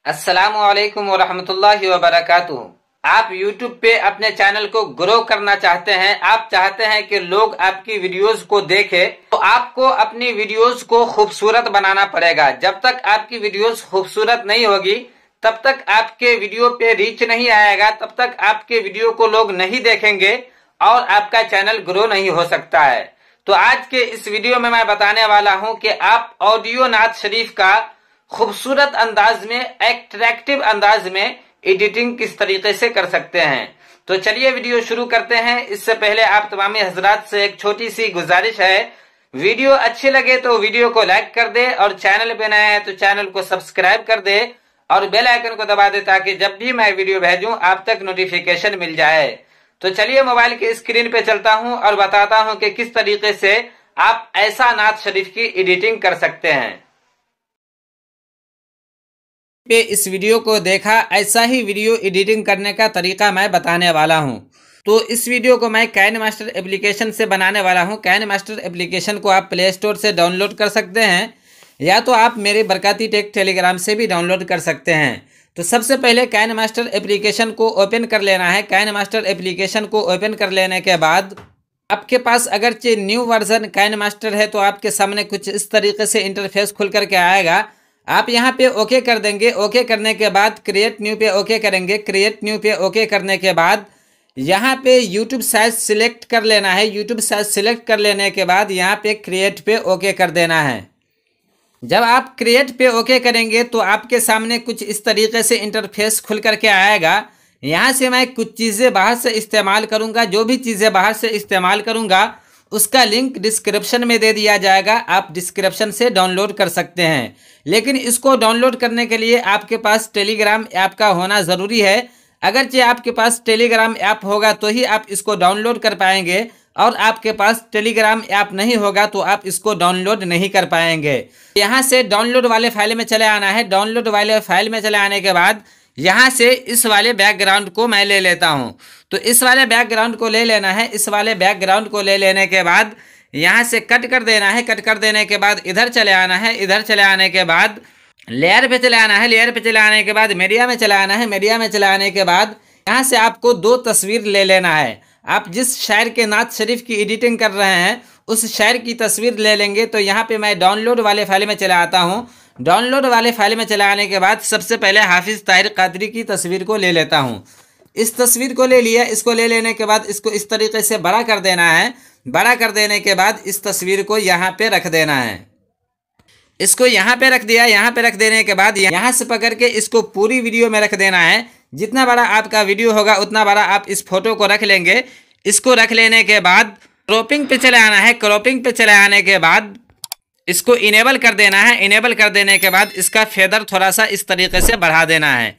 अस्सलामुअलैकुम वरहमतुल्लाहि वबरकातुहू। आप YouTube पे अपने चैनल को ग्रो करना चाहते हैं, आप चाहते हैं कि लोग आपकी वीडियोस को देखें, तो आपको अपनी वीडियोस को खूबसूरत बनाना पड़ेगा। जब तक आपकी वीडियोस खूबसूरत नहीं होगी तब तक आपके वीडियो पे रीच नहीं आएगा, तब तक आपके वीडियो को लोग नहीं देखेंगे और आपका चैनल ग्रो नहीं हो सकता है। तो आज के इस वीडियो में मैं बताने वाला हूं कि आप ऑडियो नात शरीफ का खूबसूरत अंदाज में, अट्रैक्टिव अंदाज में एडिटिंग किस तरीके से कर सकते हैं। तो चलिए वीडियो शुरू करते हैं। इससे पहले आप तमामी हजरात से एक छोटी सी गुजारिश है, वीडियो अच्छी लगे तो वीडियो को लाइक कर दे और चैनल पे नया है तो चैनल को सब्सक्राइब कर दे और बेल आइकन को दबा दे ताकि जब भी मैं वीडियो भेजूं आप तक नोटिफिकेशन मिल जाए। तो चलिए मोबाइल की स्क्रीन पे चलता हूं और बताता हूं कि किस तरीके से आप ऐसा नात शरीफ की एडिटिंग कर सकते हैं। पे इस वीडियो को देखा, ऐसा ही वीडियो एडिटिंग करने का तरीका मैं बताने वाला हूं। तो इस वीडियो को मैं काइनमास्टर एप्लीकेशन से बनाने वाला हूं। काइनमास्टर एप्लीकेशन को आप प्ले स्टोर से डाउनलोड कर सकते हैं या तो आप मेरे बरकाती टेक टेलीग्राम से भी डाउनलोड कर सकते हैं। तो सबसे पहले काइनमास्टर एप्लीकेशन को ओपन कर लेना है। काइनमास्टर एप्लीकेशन को ओपन कर लेने के बाद आपके पास अगरचे न्यू वर्जन काइनमास्टर है तो आपके सामने कुछ इस तरीके से इंटरफेस खुल करके आएगा। आप यहाँ पे ओके कर देंगे। ओके करने के बाद क्रिएट न्यू पे ओके करेंगे। क्रिएट न्यू पे ओके करने के बाद यहाँ पे यूट्यूब साइज सिलेक्ट कर लेना है। यूट्यूब साइज सिलेक्ट कर लेने के बाद यहाँ पे क्रिएट पे ओके कर देना है। जब आप क्रिएट पे ओके करेंगे तो आपके सामने कुछ इस तरीके से इंटरफेस खुल करके आएगा। यहाँ से मैं कुछ चीज़ें बाहर से इस्तेमाल करूँगा। जो भी चीज़ें बाहर से इस्तेमाल करूँगा उसका लिंक डिस्क्रिप्शन में दे दिया जाएगा, आप डिस्क्रिप्शन से डाउनलोड कर सकते हैं। लेकिन इसको डाउनलोड करने के लिए आपके पास टेलीग्राम ऐप का होना ज़रूरी है। अगरचे आपके पास टेलीग्राम ऐप होगा तो ही आप इसको डाउनलोड कर पाएंगे और आपके पास टेलीग्राम ऐप नहीं होगा तो आप इसको डाउनलोड नहीं कर पाएंगे। यहाँ से डाउनलोड वाले फाइल में चले आना है। डाउनलोड वाले फाइल में चले आने के बाद यहाँ से इस वाले बैकग्राउंड को मैं ले लेता हूँ। तो इस वाले बैकग्राउंड को ले लेना है। इस वाले बैकग्राउंड को ले लेने के बाद यहाँ से कट कर देना है। कट कर देने के बाद इधर चले आना है। इधर चले आने के बाद लेयर पे चले आना है। लेयर पे चले आने के बाद मीडिया में चले आना है। मीडिया में चले आने के बाद यहाँ से आपको दो तस्वीर ले लेना है। आप जिस शायर के नात शरीफ की एडिटिंग कर रहे हैं उस शायर की तस्वीर ले लेंगे। तो यहाँ पे मैं डाउनलोड वाले फाइल में चला आता हूँ। डाउनलोड वाले फाइल में चला आने के बाद सबसे पहले हाफिज़ ताहिर कादरी की तस्वीर को ले लेता हूँ। इस तस्वीर को ले लिया। इसको ले लेने के बाद इसको इस तरीके से बड़ा कर देना है। बड़ा कर देने के बाद इस तस्वीर को यहाँ पे रख देना है। इसको यहाँ पे रख दिया। यहाँ पे रख देने के बाद यहाँ से पकड़ के इसको पूरी वीडियो में रख देना है। जितना बड़ा आपका वीडियो होगा उतना बड़ा आप इस फोटो को रख लेंगे। इसको रख लेने के बाद क्रॉपिंग पे चले आना है। क्रॉपिंग पे चले आने के बाद इसको इनेबल कर देना है। इनेबल कर देने के बाद इसका फेदर थोड़ा सा इस तरीके से बढ़ा देना है।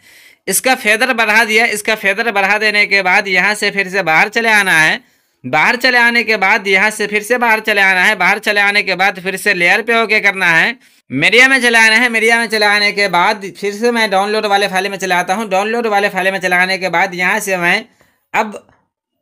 इसका फेदर बढ़ा दिया। इसका फेदर बढ़ा देने के बाद यहाँ से फिर से बाहर चले आना है। बाहर चले आने के बाद यहाँ से फिर से बाहर चले आना है। बाहर चले आने के बाद फिर से लेयर पे ओके करना है। मीडिया में चले आना है। मीडिया में चले आने के बाद फिर से मैं डाउनलोड वाले फाइल में चला आता हूँ। डाउनलोड वाले फाइल में चले आने के बाद यहाँ से मैं अब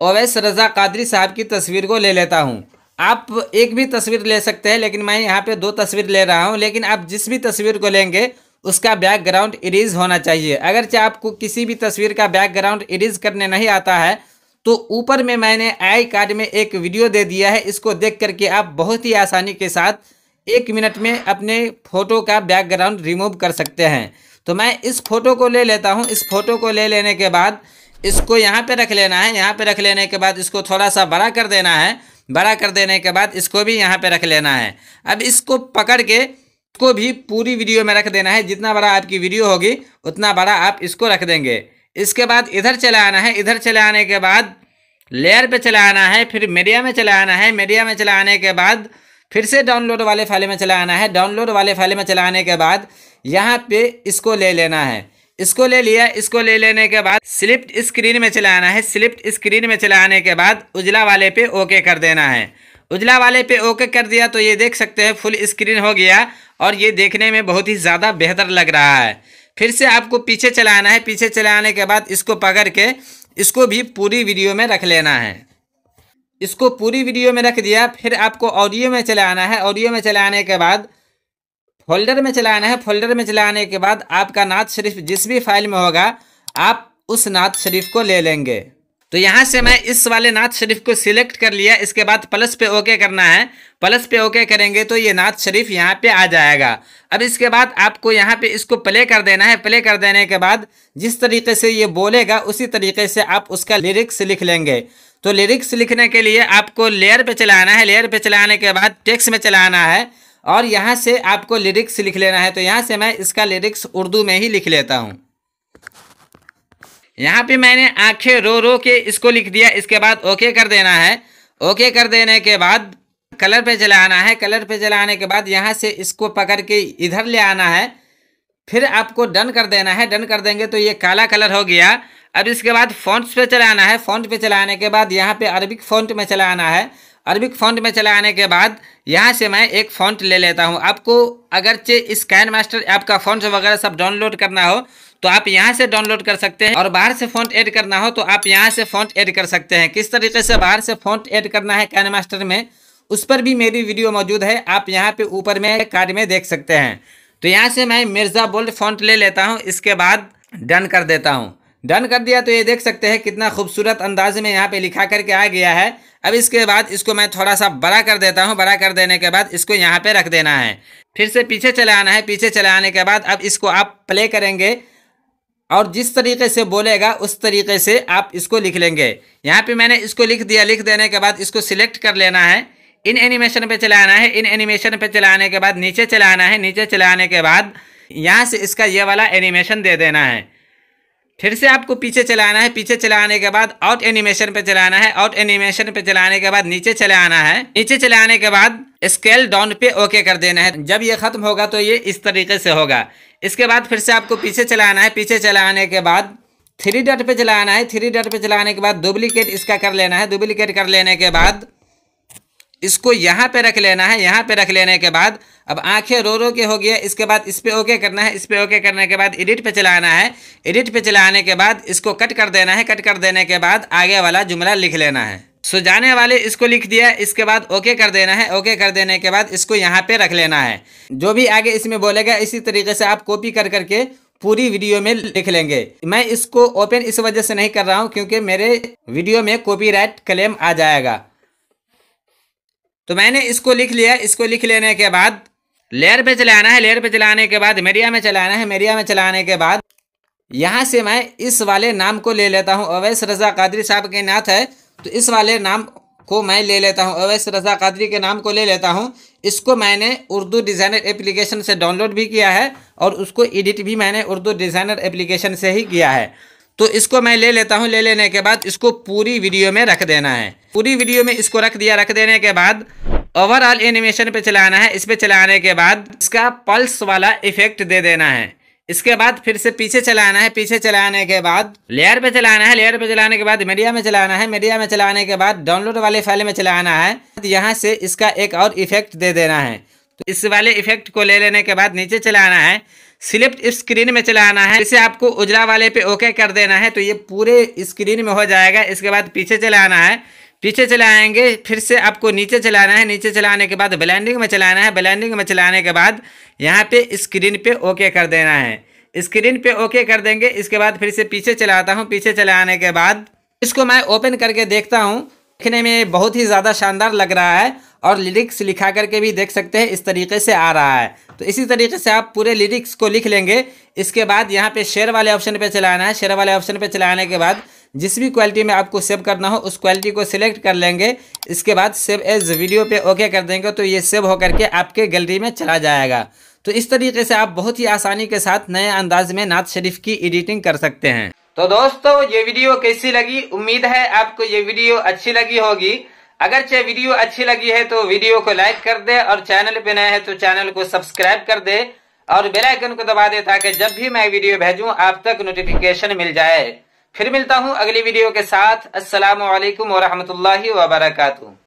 ओवैस रज़ा कादरी साहब की तस्वीर को ले लेता हूँ। आप एक भी तस्वीर ले सकते हैं लेकिन मैं यहाँ पे दो तस्वीर ले रहा हूँ। लेकिन आप जिस भी तस्वीर को लेंगे उसका बैकग्राउंड इरेज होना चाहिए। अगर चाहे आपको किसी भी तस्वीर का बैकग्राउंड इरेज करने नहीं आता है तो ऊपर में मैंने आई कार्ड में एक वीडियो दे दिया है। इसको देख करके आप बहुत ही आसानी के साथ 1 मिनट में अपने फ़ोटो का बैकग्राउंड रिमूव कर सकते हैं। तो मैं इस फ़ोटो को ले लेता हूँ। इस फ़ोटो को ले लेने के बाद इसको यहाँ पे रख लेना है। यहाँ पे रख लेने के बाद इसको थोड़ा सा बड़ा कर देना है। बड़ा कर देने के बाद इसको भी यहाँ पे रख लेना है। अब इसको पकड़ के इसको भी पूरी वीडियो में रख देना है। जितना बड़ा आपकी वीडियो होगी उतना बड़ा आप इसको रख देंगे। इसके बाद इधर चले आना है। इधर चले आने के बाद लेयर पे चला आना है। फिर मीडिया में चला आना है। मीडिया में चला आने के बाद फिर से डाउनलोड वाले फाइल में चला आना है। डाउनलोड वाले फाइल में चला आने के बाद यहाँ पे इसको ले लेना है। इसको ले लिया। इसको ले लेने के बाद स्लिप्ट स्क्रीन में चला आना है। स्लिप्ट स्क्रीन में चला आने के बाद उजला वाले पे ओके कर देना है। उजला वाले पे ओके कर दिया तो ये देख सकते हैं फुल स्क्रीन हो गया और ये देखने में बहुत ही ज़्यादा बेहतर लग रहा है। फिर से आपको पीछे चला आना है। पीछे चला आने के बाद इसको पकड़ के इसको भी पूरी वीडियो में रख लेना है। इसको पूरी वीडियो में रख दिया। फिर आपको ऑडियो में चले आना है। ऑडियो में चले आने के बाद फोल्डर में चलाना है। फोल्डर में चलाने के बाद आपका नात शरीफ जिस भी फाइल में होगा आप उस नात शरीफ को ले लेंगे। तो यहाँ से मैं इस वाले नात शरीफ को सिलेक्ट कर लिया। इसके बाद प्लस पे ओके करना है। प्लस पे ओके करेंगे तो ये नात शरीफ यहाँ पे आ जाएगा। अब इसके बाद आपको यहाँ पे इसको प्ले कर देना है। प्ले कर देने के बाद जिस तरीके से ये बोलेगा उसी तरीके से आप उसका लिरिक्स लिख लेंगे। तो लिरिक्स लिखने के लिए आपको लेयर पे चलाना है। लेयर पे चलाने के बाद टेक्स्ट में चलाना है और यहाँ से आपको लिरिक्स लिख लेना है। तो यहाँ से मैं इसका लिरिक्स उर्दू में ही लिख लेता हूँ। यहाँ पे मैंने आंखें रो रो के इसको लिख दिया। इसके बाद ओके कर देना है। ओके कर देने के बाद कलर पे चलाना है। कलर पे चलाने के बाद यहाँ से इसको पकड़ के इधर ले आना है। फिर आपको डन कर देना है। डन कर देंगे तो ये काला कलर हो गया। अब इसके बाद फॉन्ट्स पे चलाना है। फॉन्ट पे चलाने के बाद यहाँ पे अरबिक फॉन्ट में चलाना है। अरबिक फॉन्ट में चलाने के बाद यहाँ से मैं एक फॉन्ट ले लेता हूँ। आपको अगरचे इस काइनमास्टर ऐप का फॉन्ट वगैरह सब डाउनलोड करना हो तो आप यहाँ से डाउनलोड कर सकते हैं, और बाहर से फॉन्ट ऐड करना हो तो आप यहाँ से फॉन्ट ऐड कर सकते हैं। किस तरीके से बाहर से फॉन्ट ऐड करना है काइनमास्टर में, उस पर भी मेरी वीडियो मौजूद है। आप यहाँ पे ऊपर में कार्ड में देख सकते हैं। तो यहाँ से मैं मिर्ज़ा बोल्ड फॉन्ट ले लेता हूँ। इसके बाद डन कर देता हूँ। डन कर दिया तो ये देख सकते हैं कितना खूबसूरत अंदाज में यहाँ पे लिखा करके आ गया है। अब इसके बाद इसको मैं थोड़ा सा बड़ा कर देता हूँ। बड़ा कर देने के बाद इसको यहाँ पे रख देना है। फिर से पीछे चलाना है। पीछे चलाने के बाद अब इसको आप प्ले करेंगे और जिस तरीके से बोलेगा उस तरीके से आप इसको लिख लेंगे। यहाँ पे मैंने इसको लिख दिया। लिख देने के बाद इसको सिलेक्ट कर लेना है। इन एनिमेशन पे चलाना है। इन एनिमेशन पे चलाने के बाद नीचे चलाना है। नीचे चलाने के बाद यहाँ से इसका ये वाला एनिमेशन दे देना है। फिर से आपको पीछे चलाना है। पीछे चलाने के बाद आउट एनिमेशन पे चलाना है। आउट एनिमेशन पे चलाने के बाद नीचे चलाना है। नीचे चलाने के बाद स्केल डाउन पे ओके कर देना है। जब ये खत्म होगा तो ये इस तरीके से होगा। इसके बाद फिर से आपको पीछे चलाना है। पीछे चलाने के बाद 3 डॉट पे चलाना है। 3 डॉट पे चलाने के बाद डुप्लीकेट इसका कर लेना है। डुप्लीकेट कर लेने के बाद इसको यहाँ पे रख लेना है। यहाँ पे रख लेने के बाद अब आंखें रो रो के हो गया। इसके बाद इस पे ओके करना है। इस पे ओके करने के बाद एडिट पे चलाना है। एडिट पे चलाने के बाद इसको कट कर देना है। कट कर देने के बाद आगे वाला जुमला लिख लेना है। सुझाने वाले इसको लिख दिया। इसके बाद ओके कर देना है। ओके कर देने के बाद इसको यहाँ पे रख लेना है। जो भी आगे इसमें बोलेगा इसी तरीके से आप कॉपी कर करके पूरी वीडियो में लिख लेंगे। मैं इसको ओपन इस वजह से नहीं कर रहा हूँ क्योंकि मेरे वीडियो में कॉपीराइट क्लेम आ जाएगा। तो मैंने इसको लिख लिया। इसको लिख लेने के बाद लेयर पे चलाना है। लेयर पे चलाने के बाद मीडिया में चलाना है। मीडिया में चलाने के बाद यहाँ से मैं इस वाले नाम को ले लेता हूँ। अवैस रज़ा कादरी साहब के नात है तो इस वाले नाम को मैं ले लेता हूँ। अवैस रज़ा कादरी के नाम को ले लेता हूँ। इसको मैंने उर्दू डिज़ाइनर एप्लीकेशन से डाउनलोड भी किया है और उसको एडिट भी मैंने उर्दू डिज़ाइनर एप्लीकेशन से ही किया है। तो इसको मैं ले लेता हूँ। ले लेने के बाद इसको पूरी वीडियो में रख देना है। पूरी वीडियो में इसको रख दिया। रख देने के बाद ओवरऑल एनिमेशन पे चलाना है। इस पे चलाने के बाद इसका पल्स वाला इफेक्ट दे देना है। इसके बाद फिर से पीछे चलाना है। पीछे चलाने के बाद लेयर पे चलाना है। लेयर पे चलाने के बाद मीडिया में चलाना है। मीडिया में चलाने के बाद डाउनलोड वाले फाइल में चलाना है। यहाँ से इसका एक और इफेक्ट दे देना है। तो इस वाले इफेक्ट को ले लेने के बाद नीचे चलाना है। सिलेक्ट स्क्रीन में चलाना है। इसे आपको उजला वाले पे ओके कर देना है तो ये पूरे स्क्रीन में हो जाएगा। इसके बाद पीछे चलाना है। पीछे चलाएंगे। फिर से आपको नीचे चलाना है। नीचे चलाने के बाद ब्लेंडिंग में चलाना है। ब्लेंडिंग में चलाने के बाद यहाँ पे स्क्रीन पे ओके कर देना है। स्क्रीन पे ओके कर देंगे। इसके बाद फिर से पीछे चलाता हूँ। पीछे चलाने के बाद इसको मैं ओपन करके देखता हूँ। देखने में बहुत ही ज़्यादा शानदार लग रहा है और लिरिक्स लिखा करके भी देख सकते हैं इस तरीके से आ रहा है। तो इसी तरीके से आप पूरे लिरिक्स को लिख लेंगे। इसके बाद यहाँ पे शेयर वाले ऑप्शन पे चलाना है। शेयर वाले ऑप्शन पे चलाने के बाद जिस भी क्वालिटी में आपको सेव करना हो उस क्वालिटी को सिलेक्ट कर लेंगे। इसके बाद सेव एज वीडियो पे ओके कर देंगे तो ये सेव होकर के आपके गैलरी में चला जाएगा। तो इस तरीके से आप बहुत ही आसानी के साथ नए अंदाज में नात शरीफ की एडिटिंग कर सकते हैं। तो दोस्तों ये वीडियो कैसी लगी? उम्मीद है आपको ये वीडियो अच्छी लगी होगी। अगर चाहे वीडियो अच्छी लगी है तो वीडियो को लाइक कर दे और चैनल पे नए हैं तो चैनल को सब्सक्राइब कर दे और बेल आइकन को दबा दे ताकि जब भी मैं वीडियो भेजूं आप तक नोटिफिकेशन मिल जाए। फिर मिलता हूं अगली वीडियो के साथ। अस्सलामु अलैकुम व रहमतुल्लाहि व बरकातुहू।